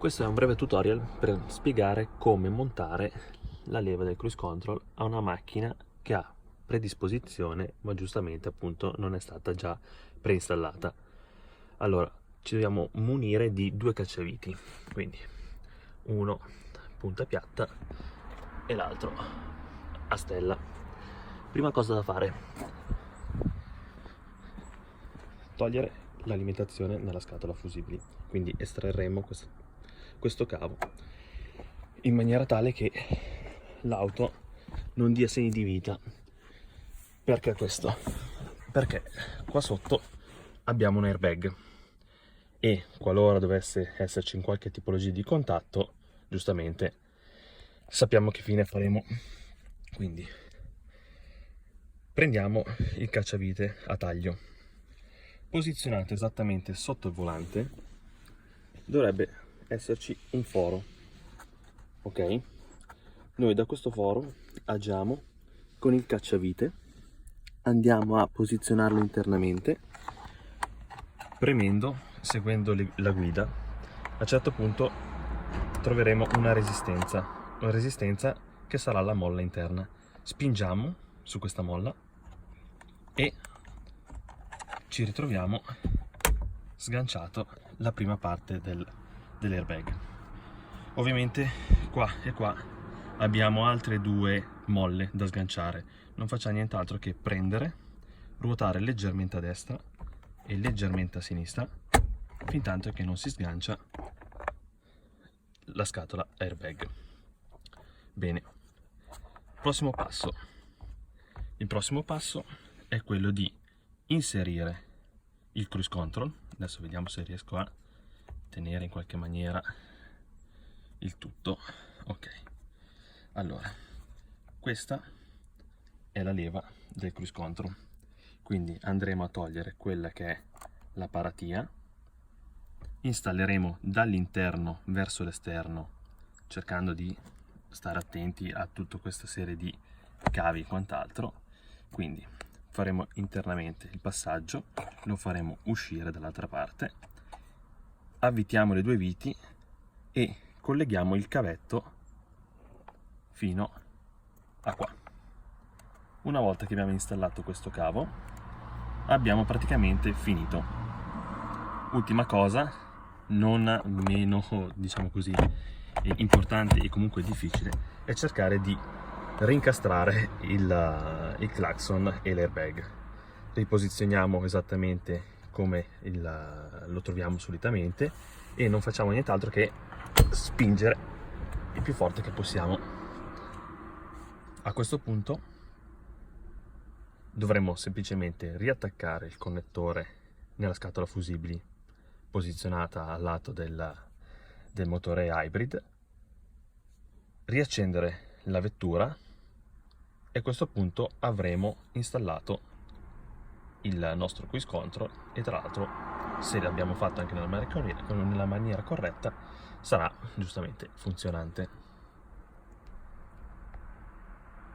Questo è un breve tutorial per spiegare come montare la leva del cruise control a una macchina che ha predisposizione ma giustamente appunto non è stata già preinstallata. Allora ci dobbiamo munire di due cacciaviti, quindi uno punta piatta e l'altro a stella. Prima cosa da fare: togliere l'alimentazione nella scatola fusibili, quindi estrarremo questo cavo in maniera tale che l'auto non dia segni di vita. Perché questo? Perché qua sotto abbiamo un airbag e qualora dovesse esserci in qualche tipologia di contatto, giustamente sappiamo che fine faremo. Quindi prendiamo il cacciavite a taglio, posizionato esattamente sotto il volante dovrebbe esserci un foro, ok? Noi da questo foro agiamo con il cacciavite, andiamo a posizionarlo internamente, premendo, seguendo la guida. A un certo punto troveremo una resistenza che sarà la molla interna. Spingiamo su questa molla e ci ritroviamo sganciato la prima parte dell'airbag. Ovviamente qua e qua abbiamo altre due molle da sganciare. Non facciamo nient'altro che prendere, ruotare leggermente a destra e leggermente a sinistra fin tanto che non si sgancia la scatola airbag. Bene, prossimo passo. Il prossimo passo è quello di inserire il cruise control. Adesso vediamo se riesco a tenere in qualche maniera il tutto. Ok, allora questa è la leva del cruise control, quindi andremo a togliere quella che è la paratia, installeremo dall'interno verso l'esterno cercando di stare attenti a tutta questa serie di cavi e quant'altro. Quindi faremo internamente il passaggio, lo faremo uscire dall'altra parte, avvitiamo le due viti e colleghiamo il cavetto fino a qua. Una volta che abbiamo installato questo cavo abbiamo praticamente finito. Ultima cosa, non meno, diciamo così, importante e comunque difficile, è cercare di rincastrare il clacson e l'airbag. Riposizioniamo esattamente come lo troviamo solitamente e non facciamo nient'altro che spingere il più forte che possiamo. A questo punto dovremo semplicemente riattaccare il connettore nella scatola fusibili posizionata al lato del motore hybrid, riaccendere la vettura e a questo punto avremo installato il nostro cruise control e tra l'altro, se l'abbiamo fatto anche nella maniera corretta, sarà giustamente funzionante.